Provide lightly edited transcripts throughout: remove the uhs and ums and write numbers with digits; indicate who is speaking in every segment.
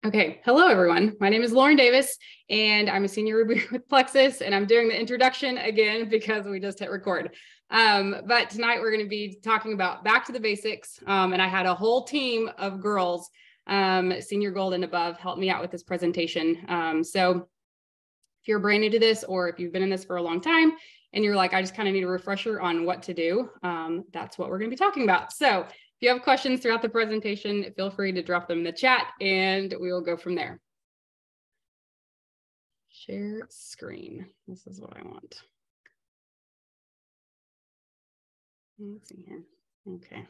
Speaker 1: Okay, hello everyone. My name is Lauren Davis and I'm a senior Ruby with Plexus, and I'm doing the introduction again because we just hit record. But tonight we're going to be talking about back to the basics, and I had a whole team of girls, senior gold and above, help me out with this presentation. So if you're brand new to this, or if you've been in this for a long time and you're like, I just kind of need a refresher on what to do, that's what we're going to be talking about. So if you have questions throughout the presentation, feel free to drop them in the chat and we will go from there. Share screen. This is what I want. Let's see here. Okay.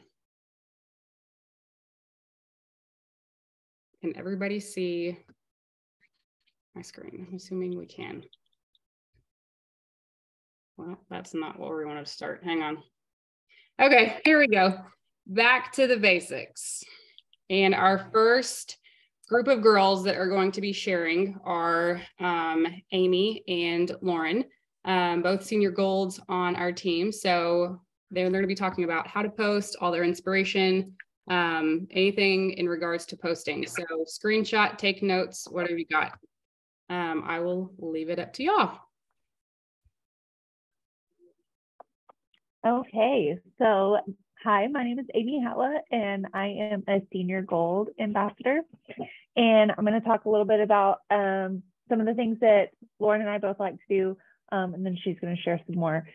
Speaker 1: Can everybody see my screen? I'm assuming we can. Well, that's not where we want to start. Hang on. Okay, here we go. Back to the basics. And our first group of girls that are going to be sharing are Amy and Lauren, both senior golds on our team. So they're going to be talking about how to post, all their inspiration, anything in regards to posting. So screenshot, take notes, whatever you got. I will leave it up to y'all.
Speaker 2: Okay, so hi, my name is Amy Hatla, and I am a senior gold ambassador. And I'm going to talk a little bit about some of the things that Lauren and I both like to do, and then she's going to share some more.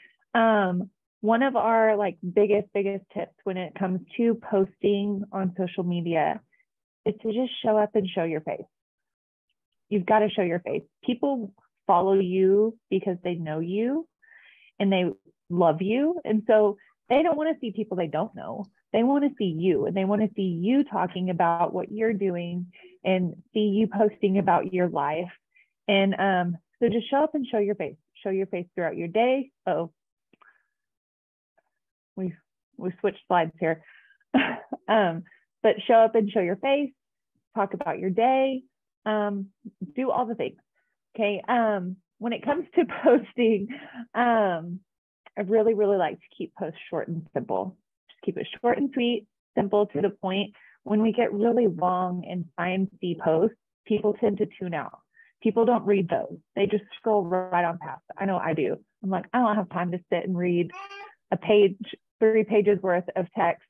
Speaker 2: One of our biggest tips when it comes to posting on social media is to just show up and show your face. You've got to show your face. People follow you because they know you and they love you. And so they don't want to see people they don't know. They want to see you, and they want to see you talking about what you're doing and see you posting about your life. And so just show up and show your face. Show your face throughout your day. Oh, we switched slides here. But show up and show your face. Talk about your day. Do all the things. Okay. When it comes to posting, I really like to keep posts short and simple. Just keep it short and sweet, simple, to the point. When we get really long and sciencey posts, people tend to tune out. People don't read those. They just scroll right on past. I know I do. I'm like, I don't have time to sit and read a page, 3 pages worth of text.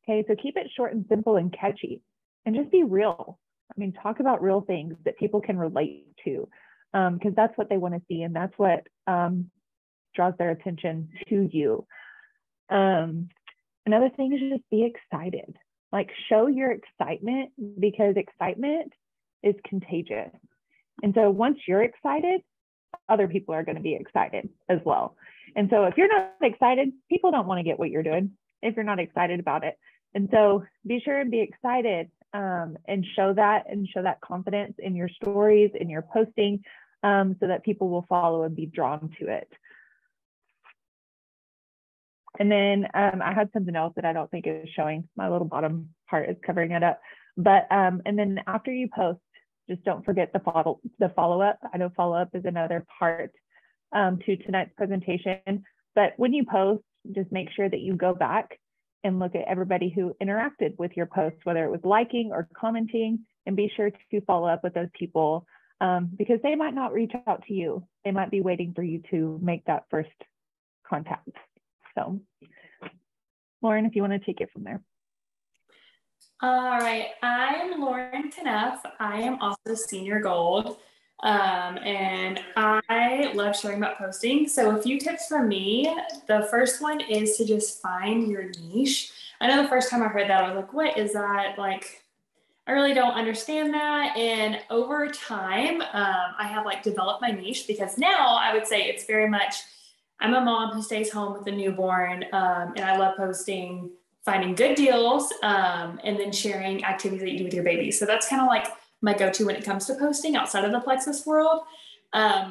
Speaker 2: Okay, so keep it short and simple and catchy, and just be real. I mean, talk about real things that people can relate to, because that's what they want to see, and that's what draws their attention to you. Another thing is just be excited. Show your excitement, because excitement is contagious. And so once you're excited, other people are going to be excited as well. And so if you're not excited, people don't want to get what you're doing if you're not excited about it. And so be sure and be excited, and show that confidence in your stories, in your posting, so that people will follow and be drawn to it. And then I had something else that I don't think is showing. My little bottom part is covering it up. But and then after you post, just don't forget the follow-up. I know follow-up is another part to tonight's presentation. But when you post, just make sure that you go back and look at everybody who interacted with your post, whether it was liking or commenting, and be sure to follow up with those people, because they might not reach out to you. They might be waiting for you to make that first contact. So, Lauren, if you want to take it from there.
Speaker 3: All right, I'm Lauren Kenneth. I am also senior gold, and I love sharing about posting. So a few tips from me. The first one is to just find your niche. I know the first time I heard that, I was like, what is that? I really don't understand that. And over time, I have developed my niche, because now I would say it's very much, I'm a mom who stays home with a newborn, and I love posting, finding good deals, and then sharing activities that you do with your baby. So that's kind of my go-to when it comes to posting outside of the Plexus world.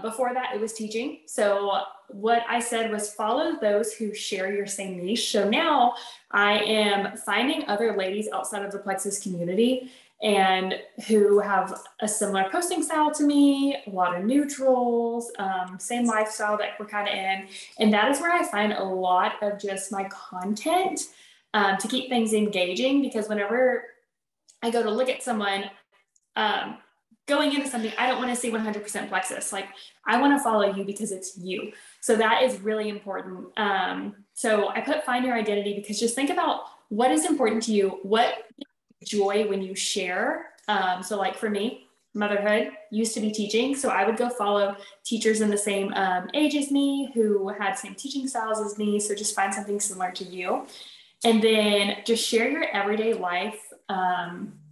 Speaker 3: Before that, it was teaching. So what I said was follow those who share your same niche. So now I am finding other ladies outside of the Plexus community and who have a similar posting style to me, water neutrals, same lifestyle that we're kind of in. And that is where I find a lot of just my content to keep things engaging, because whenever I go to look at someone, going into something, I don't want to see 100% Plexus. Like I want to follow you because it's you. So that is really important. So I put find your identity because just think about what is important to you, what joy when you share. So like for me, motherhood used to be teaching. So I would go follow teachers in the same age as me who had same teaching styles as me. So just find something similar to you. And then just share your everyday life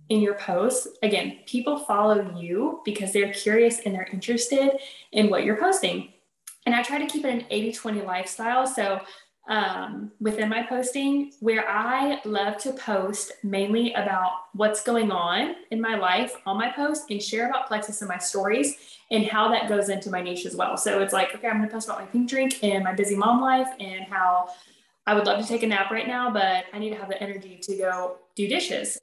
Speaker 3: in your posts. Again, people follow you because they're curious and they're interested in what you're posting. And I try to keep it an 80-20 lifestyle. So within my posting, where I love to post mainly about what's going on in my life on my post and share about Plexus in my stories and how that goes into my niche as well. So it's like, okay, I'm going to post about my pink drink and my busy mom life and how I would love to take a nap right now, but I need to have the energy to go do dishes.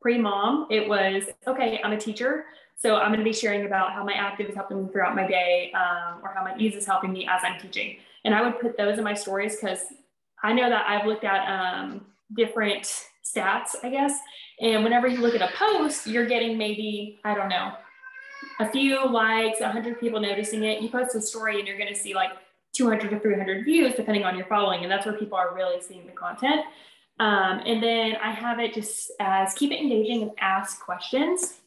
Speaker 3: Pre-mom, it was, okay, I'm a teacher. So I'm going to be sharing about how my active is helping me throughout my day, or how my ease is helping me as I'm teaching. And I would put those in my stories because I know that I've looked at different stats, I guess. And whenever you look at a post, you're getting maybe, I don't know, a few likes, 100 people noticing it. You post a story and you're going to see like 200 to 300 views, depending on your following. And that's where people are really seeing the content. And then I have it just as keep it engaging and ask questions.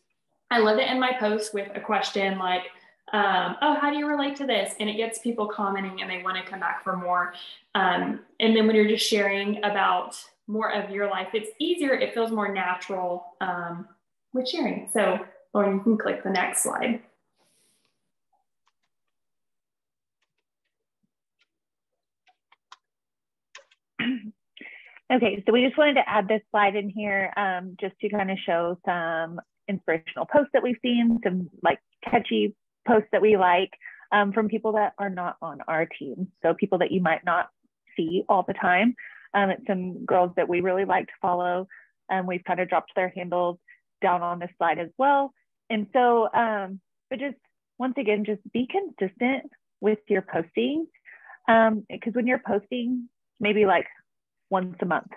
Speaker 3: I love to end my post with a question like, oh, how do you relate to this? And it gets people commenting and they want to come back for more. And then when you're just sharing about more of your life, it's easier. It feels more natural with sharing. So Lauren, you can click the next slide.
Speaker 2: Okay, so we just wanted to add this slide in here just to kind of show some inspirational posts that we've seen, some like catchy posts that we like from people that are not on our team. So people that you might not see all the time. It's some girls that we really like to follow. We've kind of dropped their handles down on this slide as well. And so, but just once again, just be consistent with your posting. Because when you're posting, maybe like once a month,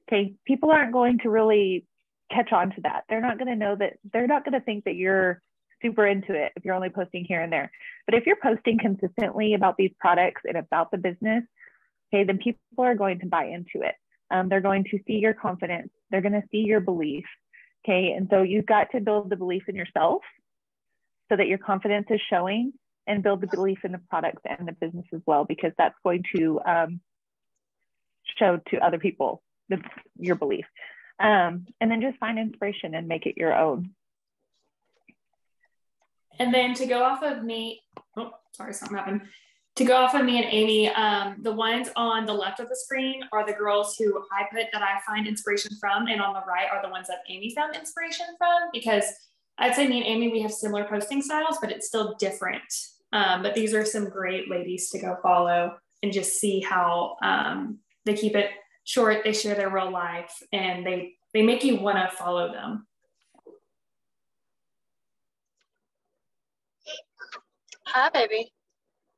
Speaker 2: okay, people aren't going to really catch on to that. They're not going to know that, they're not going to think that you're super into it if you're only posting here and there. But if you're posting consistently about these products and about the business, okay, then people are going to buy into it. They're going to see your confidence. They're going to see your belief. Okay, and so you've got to build the belief in yourself so that your confidence is showing, and build the belief in the products and the business as well, because that's going to show to other people your belief. And then just find inspiration and make it your own.
Speaker 3: And then to go off of me, oh, sorry, something happened. To go off of me and Amy, the ones on the left of the screen are the girls who I put that I find inspiration from, and on the right are the ones that Amy found inspiration from, because I'd say me and Amy, we have similar posting styles, but it's still different. But these are some great ladies to go follow and just see how they keep it short, they share their real life, and they make you want to follow them.
Speaker 4: Hi, baby.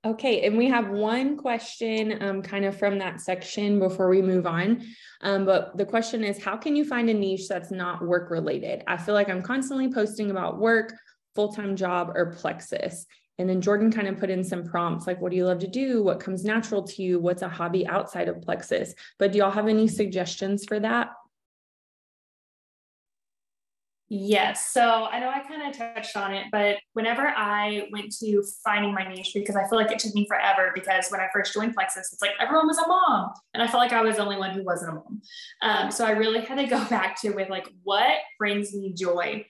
Speaker 1: Okay, and we have one question kind of from that section before we move on. But the question is, how can you find a niche that's not work related? I feel like I'm constantly posting about work, full-time job, or Plexus. And then Jordan kind of put in some prompts like, what do you love to do? What comes natural to you? What's a hobby outside of Plexus? But do y'all have any suggestions for that?
Speaker 3: Yes. So I know I kind of touched on it, but whenever I went to finding my niche, because I feel like it took me forever, because when I first joined Plexus, it's like everyone was a mom. And I felt like I was the only one who wasn't a mom. So I really had to go back to with like, what brings me joy?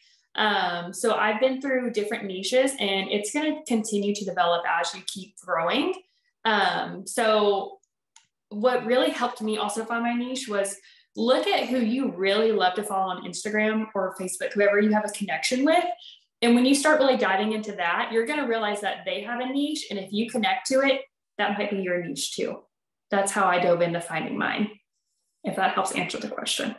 Speaker 3: So I've been through different niches, and it's going to continue to develop as you keep growing. So what really helped me also find my niche was look at who you really love to follow on Instagram or Facebook, whoever you have a connection with. And when you start really diving into that, you're going to realize that they have a niche. And if you connect to it, that might be your niche too. That's how I dove into finding mine, if that helps answer the question.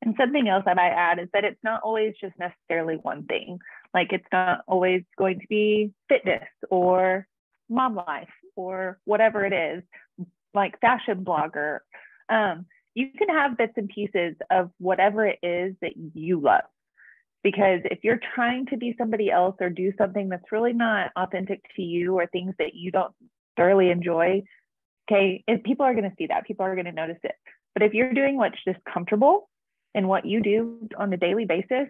Speaker 2: And something else I might add is that it's not always just necessarily one thing. Like it's not always going to be fitness or mom life or whatever it is, like fashion blogger. you can have bits and pieces of whatever it is that you love. Because if you're trying to be somebody else or do something that's really not authentic to you, or things that you don't thoroughly enjoy, okay, if people are going to see that, people are going to notice it. But if you're doing what's just comfortable and what you do on a daily basis,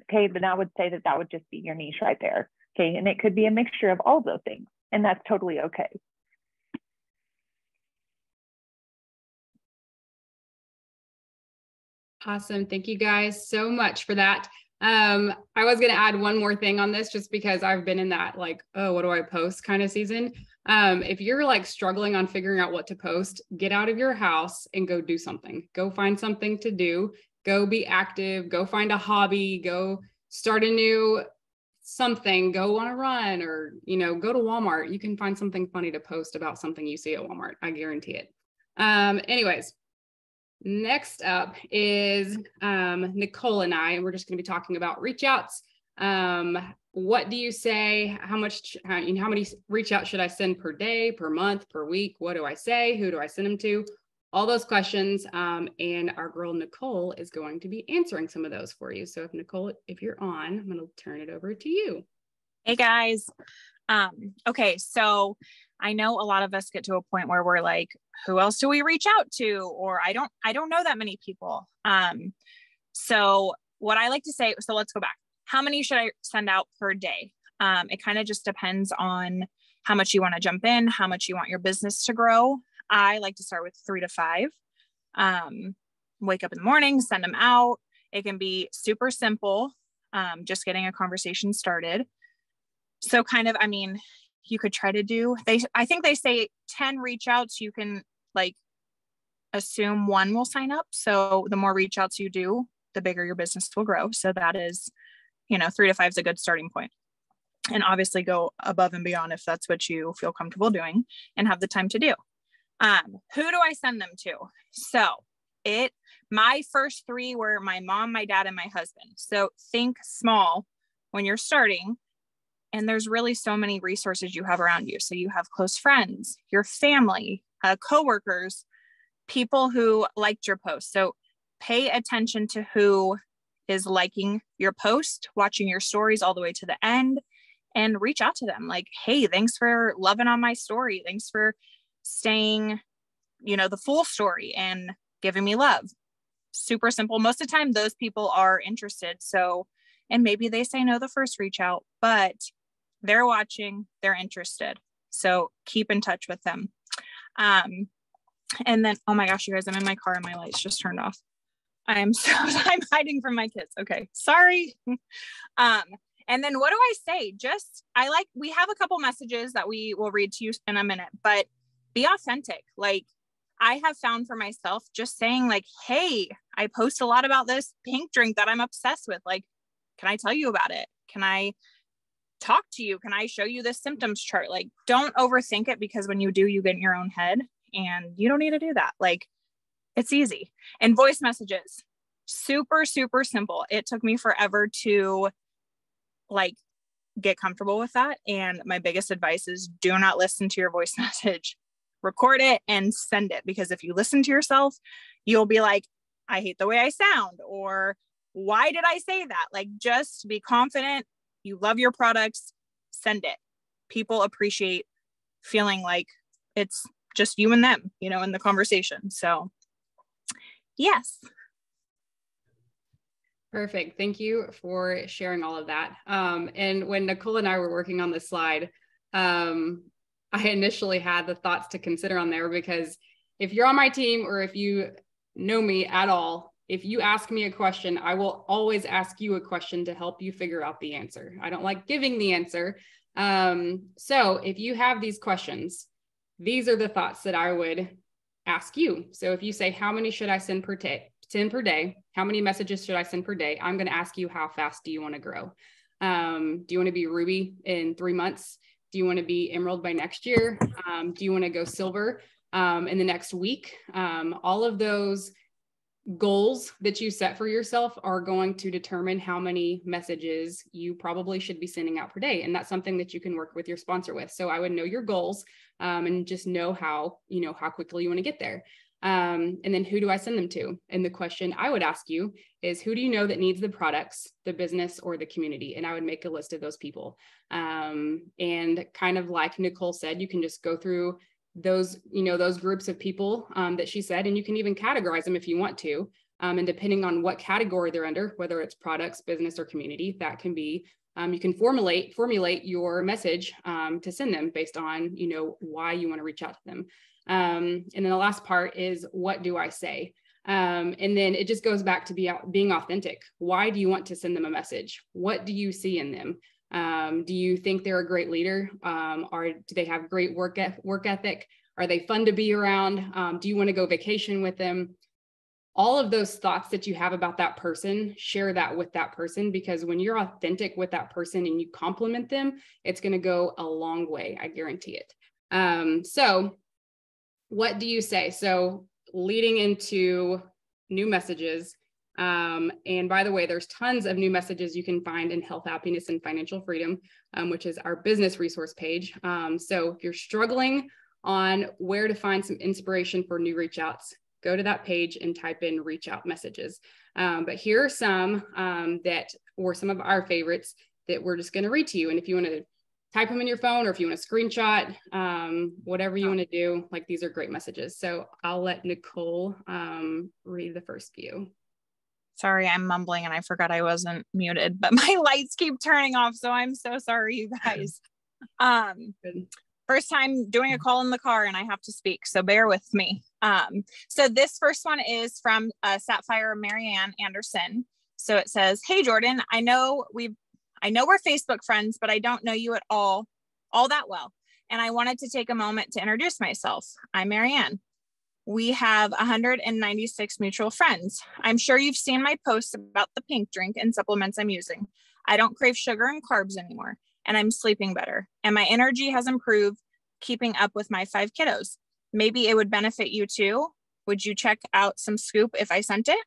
Speaker 2: okay, then I would say that that would just be your niche right there. Okay, and it could be a mixture of all of those things, and that's totally okay.
Speaker 1: Awesome. Thank you guys so much for that. I was going to add one more thing on this, just because I've been in that, like, oh, what do I post kind of season. If you're like struggling on figuring out what to post, get out of your house and go do something. Go find something to do. Go be active. Go find a hobby. Go start a new something. Go on a run, or, you know, go to Walmart. You can find something funny to post about something you see at Walmart. I guarantee it. Anyways. Next up is Nicole and I, and we're just going to be talking about reach outs. What do you say? How many reach outs should I send per day, per month, per week? What do I say? Who do I send them to? All those questions. And our girl Nicole is going to be answering some of those for you. So if Nicole, if you're on, I'm going to turn it over to you.
Speaker 5: Hey guys. Okay, so I know a lot of us get to a point where we're like, who else do we reach out to? Or I don't know that many people. So what I like to say, so let's go back. How many should I send out per day? It kind of just depends on how much you want to jump in, how much you want your business to grow. I like to start with 3 to 5. Wake up in the morning, send them out. It can be super simple. Just getting a conversation started. So kind of, I mean, you could try to do, I think they say 10 reach outs, you can like assume 1 will sign up. So the more reach outs you do, the bigger your business will grow. So that is, 3 to 5 is a good starting point. And obviously go above and beyond if that's what you feel comfortable doing and have the time to do. Who do I send them to? So my first 3 were my mom, my dad, and my husband. So think small when you're starting. And there's really so many resources you have around you. So you have close friends, your family, coworkers, people who liked your post. So pay attention to who is liking your post, watching your stories all the way to the end, and reach out to them. Like, hey, thanks for loving on my story. Thanks for staying, the full story and giving me love. Super simple. Most of the time, those people are interested. So, and maybe they say no the first reach out, but they're watching, they're interested. So keep in touch with them. And then, oh my gosh, you guys, I'm in my car and my lights just turned off. I'm hiding from my kids. Okay. Sorry. And then what do I say? We have a couple messages that we will read to you in a minute, but be authentic. Like I have found for myself just saying like, hey, I post a lot about this pink drink that I'm obsessed with. Like, can I tell you about it? Can I talk to you? Can I show you this symptoms chart? Like, don't overthink it, because when you do, you get in your own head, and you don't need to do that. Like, it's easy. And voice messages, super, super simple. It took me forever to like get comfortable with that. And my biggest advice is do not listen to your voice message, record it and send it. Because if you listen to yourself, you'll be like, I hate the way I sound, or why did I say that? Like, just be confident. You love your products, send it. People appreciate feeling like it's just you and them, in the conversation. So yes.
Speaker 1: Perfect. Thank you for sharing all of that. And when Nicole and I were working on this slide, I initially had the thoughts to consider on there, because if you're on my team or if you know me at all, if you ask me a question, I will always ask you a question to help you figure out the answer. I don't like giving the answer. So if you have these questions, these are the thoughts that I would ask you. So if you say, how many should I send per day? How many messages should I send per day? I'm going to ask you, how fast do you want to grow? Do you want to be Ruby in 3 months? Do you want to be Emerald by next year? Do you want to go silver in the next week? All of those goals that you set for yourself are going to determine how many messages you probably should be sending out per day. And that's something that you can work with your sponsor with. So I would know your goals and just know how quickly you want to get there. And then who do I send them to? And the question I would ask you is, who do you know that needs the products, the business, or the community? And I would make a list of those people. And kind of like Nicole said, you can just go through those, those groups of people that she said, and you can even categorize them if you want to. And depending on what category they're under, whether it's products, business, or community, that can be, you can formulate your message to send them based on, why you want to reach out to them. And then the last part is, what do I say? And then it just goes back to being authentic. Why do you want to send them a message? What do you see in them? Do you think they're a great leader? Or do they have great work ethic? Are they fun to be around? Do you want to go vacation with them? All of those thoughts that you have about that person, share that with that person, because when you're authentic with that person and you compliment them, it's going to go a long way. I guarantee it. So what do you say? So leading into new messages. And by the way, there's tons of new messages you can find in Health, Happiness, and Financial Freedom, which is our business resource page. So if you're struggling on where to find some inspiration for new reach outs, go to that page and type in reach out messages. But here are some that were some of our favorites that we're just going to read to you. And if you want to type them in your phone, or if you want to screenshot, whatever you want to do, like, these are great messages. So I'll let Nicole read the first few.
Speaker 5: Sorry, I'm mumbling and I forgot I wasn't muted, but my lights keep turning off. So I'm so sorry, you guys. First time doing a call in the car and I have to speak, so bear with me. So this first one is from Sapphire Marianne Anderson. So it says, "Hey Jordan, I know we're Facebook friends, but I don't know you at all that well. And I wanted to take a moment to introduce myself. I'm Marianne. We have 196 mutual friends. I'm sure you've seen my posts about the pink drink and supplements I'm using. I don't crave sugar and carbs anymore, and I'm sleeping better. And my energy has improved keeping up with my 5 kiddos. Maybe it would benefit you too. Would you check out some scoop if I sent it?"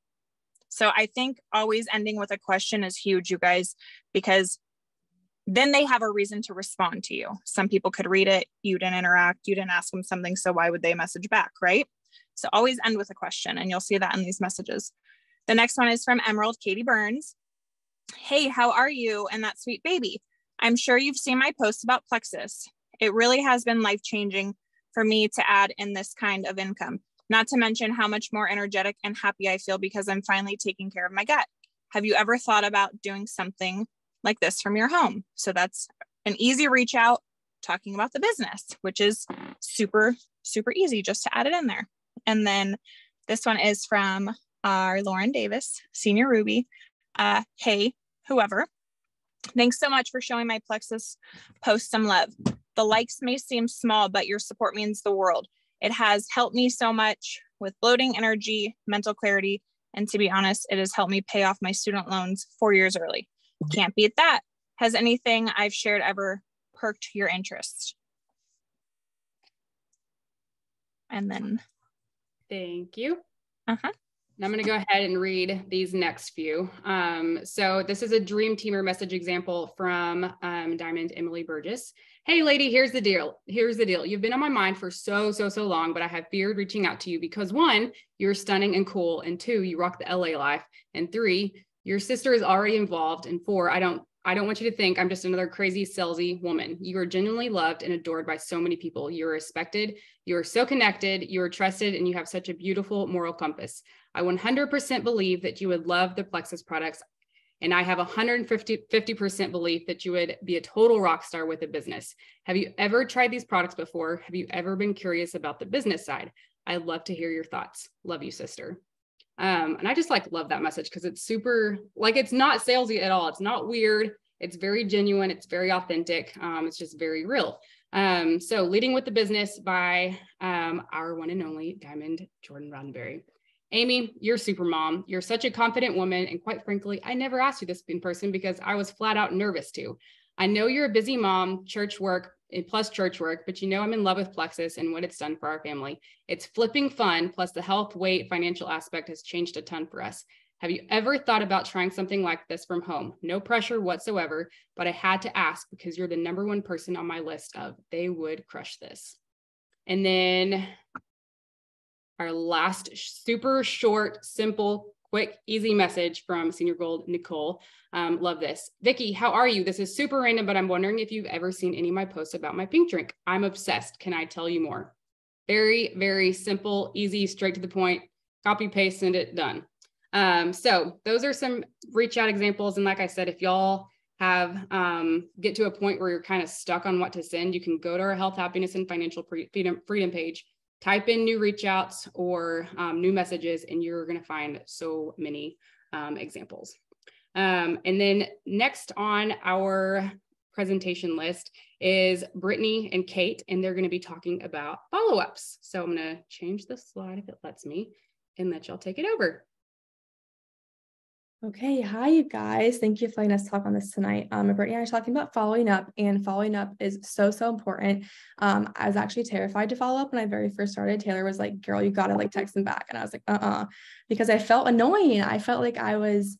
Speaker 5: So I think always ending with a question is huge, you guys, because then they have a reason to respond to you. Some people could read it, you didn't interact, you didn't ask them something, so why would they message back, right? So always end with a question, and you'll see that in these messages. The next one is from Emerald Katie Burns. "Hey, how are you and that sweet baby? I'm sure you've seen my posts about Plexus. It really has been life-changing for me to add in this kind of income, not to mention how much more energetic and happy I feel because I'm finally taking care of my gut. Have you ever thought about doing something like this from your home?" So that's an easy reach out talking about the business, which is super, super easy just to add it in there. And then this one is from our Lauren Davis, Senior Ruby. "Hey, whoever. Thanks so much for showing my Plexus post some love. The likes may seem small, but your support means the world. It has helped me so much with bloating, energy, mental clarity, and to be honest, it has helped me pay off my student loans 4 years early. Can't beat that. Has anything I've shared ever perked your interest?" And then
Speaker 1: Thank you.
Speaker 5: Uh-huh.
Speaker 1: I'm going to go ahead and read these next few. So this is a Dream Teamer message example from Diamond Emily Burgess. "Hey lady, here's the deal. You've been on my mind for so long, but I have feared reaching out to you because 1, you're stunning and cool, and 2, you rock the LA life, and 3, your sister is already involved, and 4, I don't want you to think I'm just another crazy salesy woman. You are genuinely loved and adored by so many people. You're respected, you're so connected, you're trusted, and you have such a beautiful moral compass. I 100% believe that you would love the Plexus products, and I have 150% belief that you would be a total rock star with a business. Have you ever tried these products before? Have you ever been curious about the business side? I'd love to hear your thoughts. Love you, sister." And I just love that message because it's super, it's not salesy at all. It's not weird. It's very genuine. It's very authentic. It's just very real. So Leading with the Business by our one and only Diamond Jordan Roddenberry. "Amy, you're super mom. You're such a confident woman. And quite frankly, I never asked you this in person because I was flat out nervous to. I know you're a busy mom, church work, plus church work, but I'm in love with Plexus and what it's done for our family. It's flipping fun. Plus the health, weight, financial aspect has changed a ton for us. Have you ever thought about trying something like this from home? No pressure whatsoever, but I had to ask because you're the #1 person on my list of they would crush this." And then our last super short, simple, quick, easy message from Senior Gold Nicole. Love this. Vicki, how are you? This is super random, but I'm wondering if you've ever seen any of my posts about my pink drink. I'm obsessed. Can I tell you more? Very, very simple, easy, straight to the point, copy, paste, send it, done. So those are some reach out examples. And like I said, if y'all have get to a point where you're kind of stuck on what to send, you can go to our health, happiness, and financial freedom page, type in new reach outs or new messages, and you're going to find so many examples. And then next on our presentation list is Brittany and Kate, and they're going to be talking about follow-ups. So I'm going to change the slide if it lets me and let y'all take it over.
Speaker 6: Okay, hi you guys. Thank you for letting us talk on this tonight. Brittany and I are talking about following up, and following up is so important. I was actually terrified to follow up when I very first started. Taylor was like, girl, you gotta like text them back. And I was like, because I felt annoying. I felt like I was,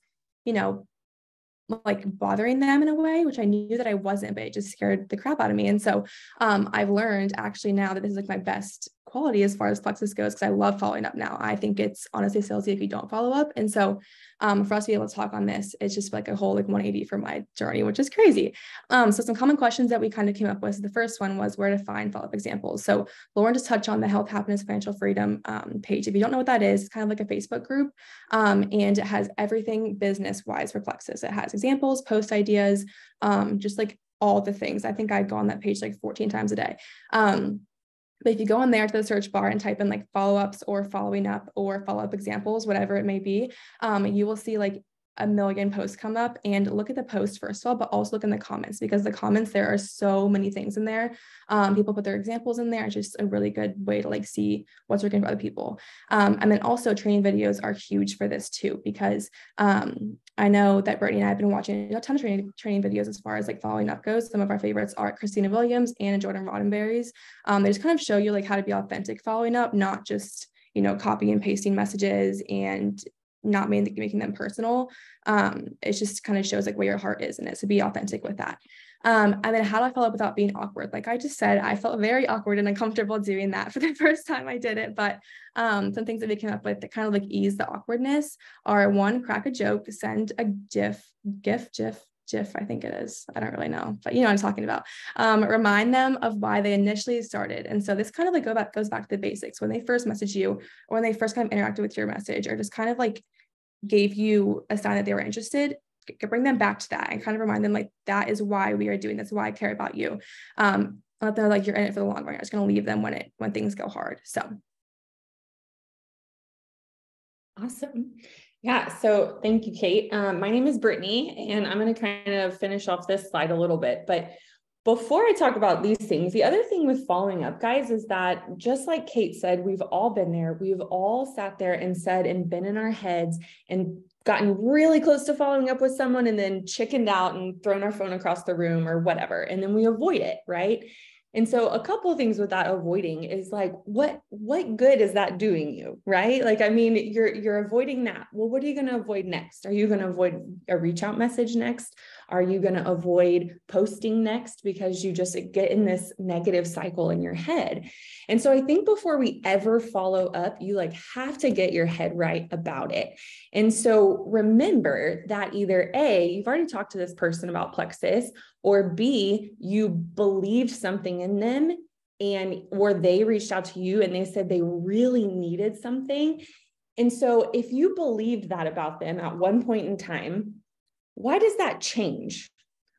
Speaker 6: like bothering them in a way, which I knew that I wasn't, but it just scared the crap out of me. And so I've learned actually now that this is like my best quality as far as Plexus goes, because I love following up now. I think it's honestly salesy if you don't follow up. And so for us to be able to talk on this, it's just like a whole like 180 for my journey, which is crazy. So some common questions that we kind of came up with. The first one was where to find follow-up examples. So Lauren just touched on the Health, Happiness, Financial Freedom page. If you don't know what that is, it's kind of like a Facebook group, and it has everything business-wise for Plexus. It has examples, post ideas, just like all the things. I think I go on that page like 14 times a day. But if you go on there to the search bar and type in like follow-ups or following up or follow-up examples, whatever it may be, you will see like a million posts come up. And look at the post first of all, but also look in the comments, because the comments, there are so many things in there. People put their examples in there. It's just a really good way to like see what's working for other people. And then also training videos are huge for this too, because I know that Brittany and I have been watching a ton of training videos as far as like following up goes. Some of our favorites are Christina Williams and Jordan Roddenberry's. They just kind of show you like how to be authentic following up, not just, copy and pasting messages and not making them personal. It just kind of shows like where your heart is in it. So be authentic with that. And then how do I follow up without being awkward? Like I just said, I felt very awkward and uncomfortable doing that for the first time I did it. But some things that we came up with that kind of like ease the awkwardness are: one, crack a joke, send a GIF, I think it is. I don't really know, but you know what I'm talking about. Remind them of why they initially started. And so this kind of like goes back to the basics. When they first messaged you, or when they first kind of interacted with your message, or just kind of like gave you a sign that they were interested, bring them back to that and kind of remind them like, that is why we are doing this, why I care about you. Let them know like you're in it for the long run. You're just going to leave them when things go hard. So.
Speaker 7: Awesome. Yeah. So thank you, Kate. My name is Brittany, and I'm going to kind of finish off this slide a little bit, but before I talk about these things, the other thing with following up, guys, is that just like Kate said, we've all been there. We've all sat there and said and been in our heads and gotten really close to following up with someone and then chickened out and thrown our phone across the room or whatever. And then we avoid it, right? And so a couple of things with that avoiding is like, what good is that doing you, right? Like, I mean, you're avoiding that. Well, what are you going to avoid next? Are you going to avoid a reach out message next? Are you going to avoid posting next because you just get in this negative cycle in your head? And so I think before we ever follow up, you like have to get your head right about it. And so remember that either A, you've already talked to this person about Plexus, or B, you believed something in them or they reached out to you and they said they really needed something. And so if you believed that about them at one point in time, why does that change?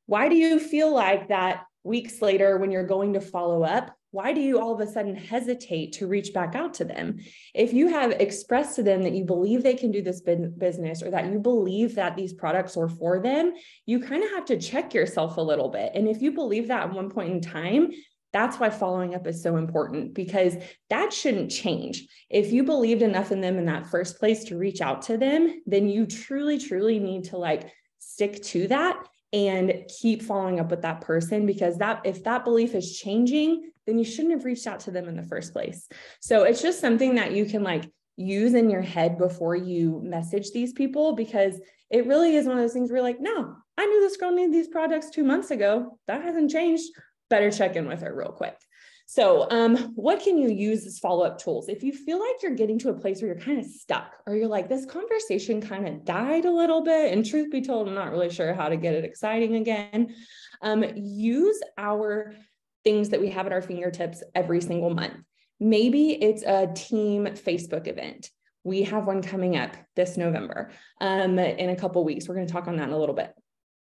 Speaker 7: Why do you feel like that weeks later when you're going to follow up, why do you all of a sudden hesitate to reach back out to them? If you have expressed to them that you believe they can do this business, or that you believe that these products are for them, you kind of have to check yourself a little bit. And if you believe that at one point in time, that's why following up is so important, because that shouldn't change. If you believed enough in them in that first place to reach out to them, then you truly, truly need to like stick to that and keep following up with that person, because if that belief is changing, then you shouldn't have reached out to them in the first place. So it's just something that you can like use in your head before you message these people, because it really is one of those things where you're like, no, I knew this girl needed these products 2 months ago. That hasn't changed. Better check in with her real quick. So what can you use as follow-up tools? If you feel like you're getting to a place where you're kind of stuck, or you're like, this conversation kind of died a little bit, and truth be told, I'm not really sure how to get it exciting again, use our things that we have at our fingertips every single month. Maybe it's a team Facebook event. We have one coming up this November in a couple of weeks. We're going to talk on that in a little bit.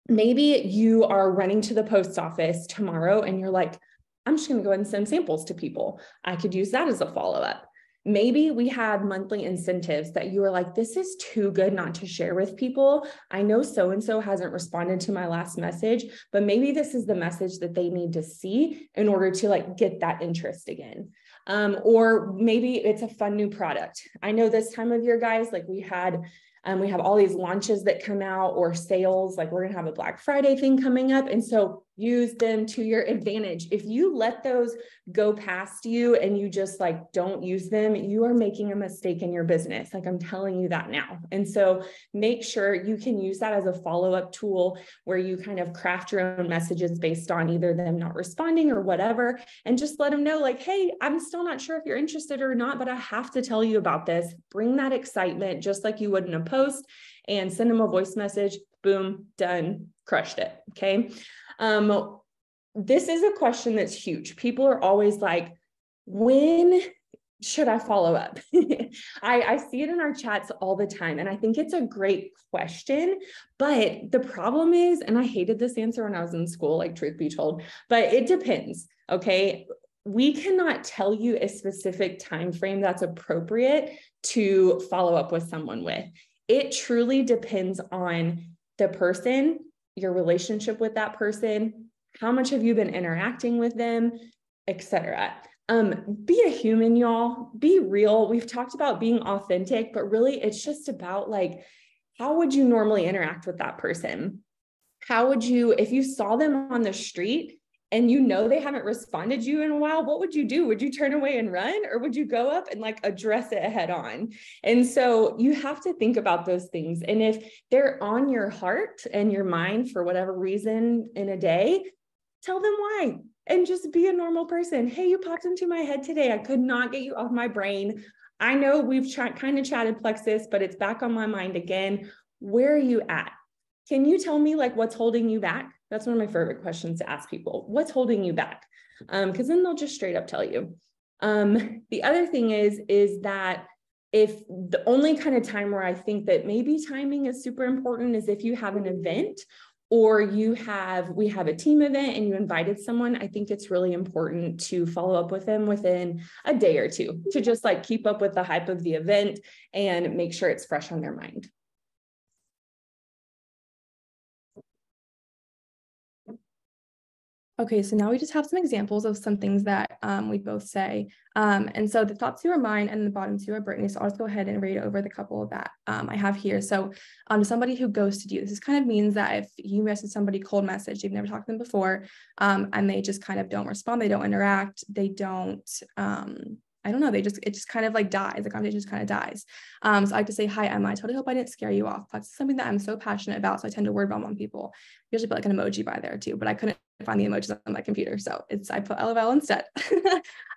Speaker 7: Maybe you are running to the post office tomorrow and you're like, I'm just going to go ahead and send samples to people. I could use that as a follow-up. Maybe we have monthly incentives that you are like, this is too good not to share with people. I know so-and-so hasn't responded to my last message, but maybe this is the message that they need to see in order to like get that interest again. Or maybe it's a fun new product. I know this time of year, guys, like we have all these launches that come out or sales, like we're going to have a Black Friday thing coming up. And so use them to your advantage. If you let those go past you and you just like don't use them, you are making a mistake in your business. Like I'm telling you that now. And so make sure you can use that as a follow-up tool where you kind of craft your own messages based on either them not responding or whatever, and just let them know like, hey, I'm still not sure if you're interested or not, but I have to tell you about this. Bring that excitement just like you would in a post, and send them a voice message. Boom, done, crushed it. Okay. This is a question that's huge. People are always like, when should I follow up? I see it in our chats all the time. And I think it's a great question, but the problem is, and I hated this answer when I was in school, like truth be told, but it depends. Okay. We cannot tell you a specific time frame that's appropriate to follow up with someone with. It truly depends on the person, your relationship with that person, how much have you been interacting with them, etc. Be a human, y'all. Be real. We've talked about being authentic, but really it's just about like, how would you normally interact with that person? How would you, if you saw them on the street and you know they haven't responded to you in a while, what would you do? Would you turn away and run, or would you go up and like address it head on? And so you have to think about those things. And if they're on your heart and your mind for whatever reason in a day, tell them why, and just be a normal person. Hey, you popped into my head today. I could not get you off my brain. I know we've kind of chatted Plexus, but it's back on my mind again. Where are you at? Can you tell me like what's holding you back? That's one of my favorite questions to ask people. What's holding you back? Because then they'll just straight up tell you. The other thing is that if the only kind of time where I think that maybe timing is super important is if you have an event, or we have a team event and you invited someone. I think it's really important to follow up with them within a day or two to just like keep up with the hype of the event and make sure it's fresh on their mind.
Speaker 6: Okay, so now we just have some examples of some things that we both say. And so the top two are mine and the bottom two are Brittany. So I'll just go ahead and read over the couple that I have here. So to somebody who ghosted you, this kind of means that if you message somebody cold message, you've never talked to them before, and they just kind of don't respond, they don't interact, they don't, I don't know, it just kind of like dies. The conversation just kind of dies. So I like to say, hi, Emma, I totally hope I didn't scare you off. That's something that I'm so passionate about. So I tend to word bomb on people. Usually put like an emoji by there too, but I couldn't find the emojis on my computer. So I put LOL instead.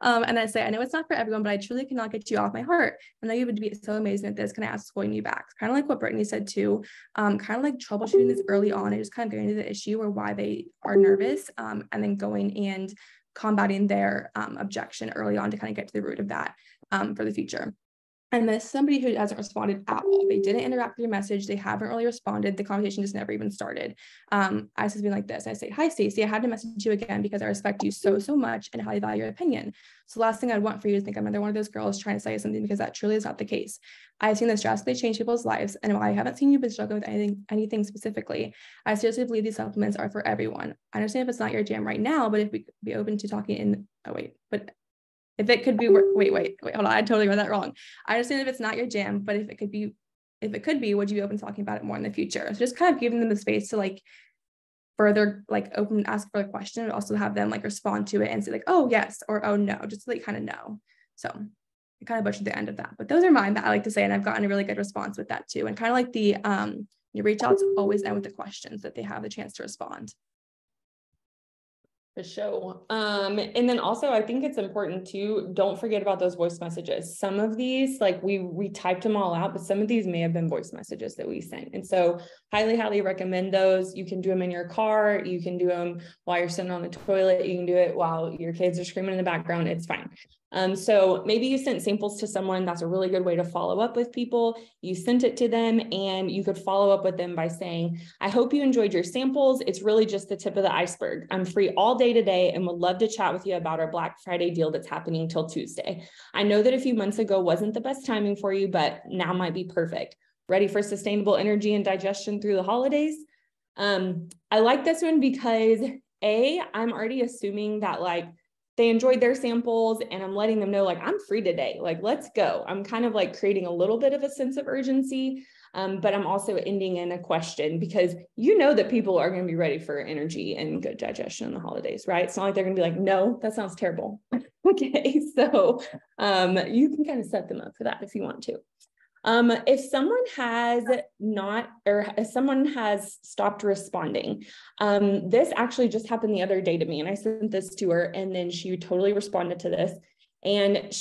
Speaker 6: And I say, I know it's not for everyone, but I truly cannot get you off my heart. I know you would be so amazing at this. Can I ask going you back? Kind of like what Brittany said too, kind of like troubleshooting this early on and just kind of getting into the issue or why they are nervous, and then going and combating their objection early on to kind of get to the root of that for the future. And this is somebody who hasn't responded at all. They didn't interact with your message. They haven't really responded. The conversation just never even started. I said something like this. I say, hi, Stacey, I had to message you again because I respect you so much and highly value your opinion. So the last thing I'd want for you to think I'm another one of those girls trying to say something, because that truly is not the case. I've seen this drastically change people's lives. And while I haven't seen you been struggling with anything specifically, I seriously believe these supplements are for everyone. I understand if it's not your jam right now, but if we could be open to talking in, if it could be, wait, hold on. I totally read that wrong. I understand if it's not your jam, but if it could be, would you be open to talking about it more in the future? So just kind of giving them the space to like further, like open, ask for a question, and also have them like respond to it and say like, oh yes, or oh no, just so they kind of know. So I kind of butchered the end of that, but those are mine that I like to say. And I've gotten a really good response with that too. And kind of like the, your reach outs always end with the questions that they have the chance to respond.
Speaker 7: For sure. And then also I think it's important to don't forget about those voice messages. Some of these, like we typed them all out, but some of these may have been voice messages that we sent. And so highly recommend those. You can do them in your car. You can do them while you're sitting on the toilet. You can do it while your kids are screaming in the background. It's fine. So maybe you sent samples to someone. That's a really good way to follow up with people. You sent it to them and you could follow up with them by saying, I hope you enjoyed your samples. It's really just the tip of the iceberg. I'm free all day today and would love to chat with you about our Black Friday deal that's happening till Tuesday. I know that a few months ago wasn't the best timing for you, but now might be perfect. Ready for sustainable energy and digestion through the holidays? I like this one because I'm already assuming that like they enjoyed their samples and I'm letting them know like, I'm free today, like, let's go. I'm kind of like creating a little bit of a sense of urgency, but I'm also ending in a question because you know that people are going to be ready for energy and good digestion in the holidays, right? It's not like they're going to be like, no, that sounds terrible. Okay, so you can kind of set them up for that if you want to. If someone has if someone has stopped responding, this actually just happened the other day to me and I sent this to her and then she totally responded to this. And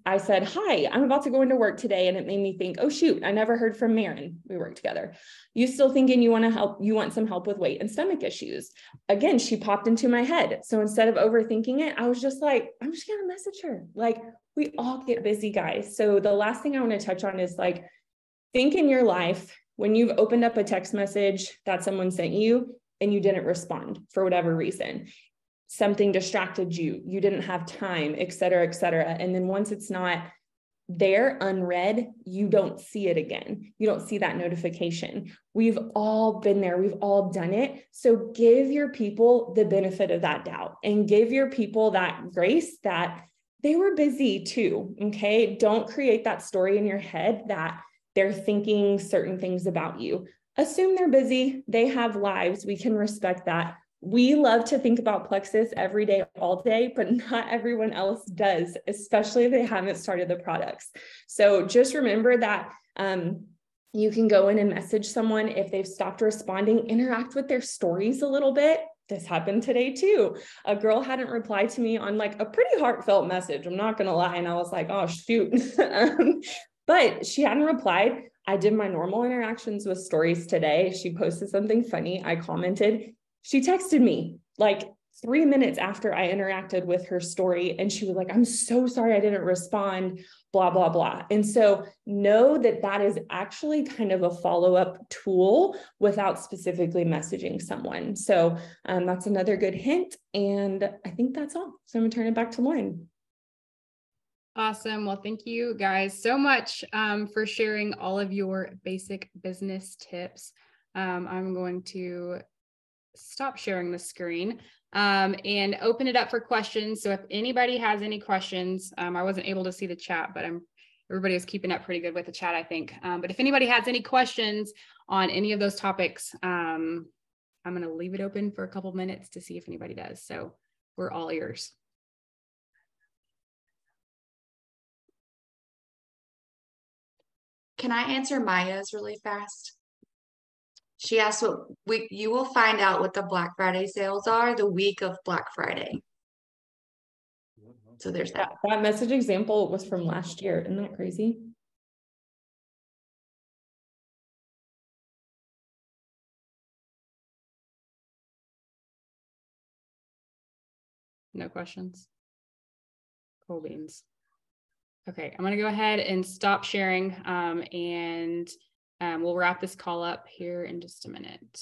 Speaker 7: I said, hi, I'm about to go into work today. And it made me think, oh shoot, I never heard from Marin. We work together. You still thinking you want some help with weight and stomach issues? Again, she popped into my head. So instead of overthinking it, I was just like, I'm just going to message her. Like, we all get busy, guys. So the last thing I want to touch on is like, think in your life when you've opened up a text message that someone sent you and you didn't respond for whatever reason. Something distracted you, you didn't have time, et cetera, et cetera. And then once it's not there unread, you don't see it again. You don't see that notification. We've all been there. We've all done it. So give your people the benefit of that doubt and give your people that grace that they were busy too. Okay. Don't create that story in your head that they're thinking certain things about you. Assume they're busy. They have lives. We can respect that. We love to think about Plexus every day, all day, but not everyone else does, especially if they haven't started the products. So just remember that you can go in and message someone if they've stopped responding, interact with their stories a little bit. This happened today too. A girl hadn't replied to me on like a pretty heartfelt message. I'm not going to lie. And I was like, oh, shoot. But she hadn't replied. I did my normal interactions with stories today. She posted something funny. I commented. She texted me like 3 minutes after I interacted with her story. And she was like, I'm so sorry I didn't respond, blah, blah, blah. And so know that that is actually kind of a follow-up tool without specifically messaging someone. So that's another good hint. And I think that's all. So I'm going to turn it back to Lauren.
Speaker 1: Awesome. Well, thank you guys so much for sharing all of your basic business tips. I'm going to stop sharing the screen and open it up for questions. So if anybody has any questions, I wasn't able to see the chat, but everybody is keeping up pretty good with the chat, I think. But if anybody has any questions on any of those topics, I'm going to leave it open for a couple minutes to see if anybody does. So we're all ears.
Speaker 8: Can I answer Maya's really fast? She asked you will find out what the Black Friday sales are the week of Black Friday. So there's that.
Speaker 7: That message example was from last year. Isn't that crazy?
Speaker 1: No questions. Cool beans. Okay, I'm going to go ahead and stop sharing and we'll wrap this call up here in just a minute.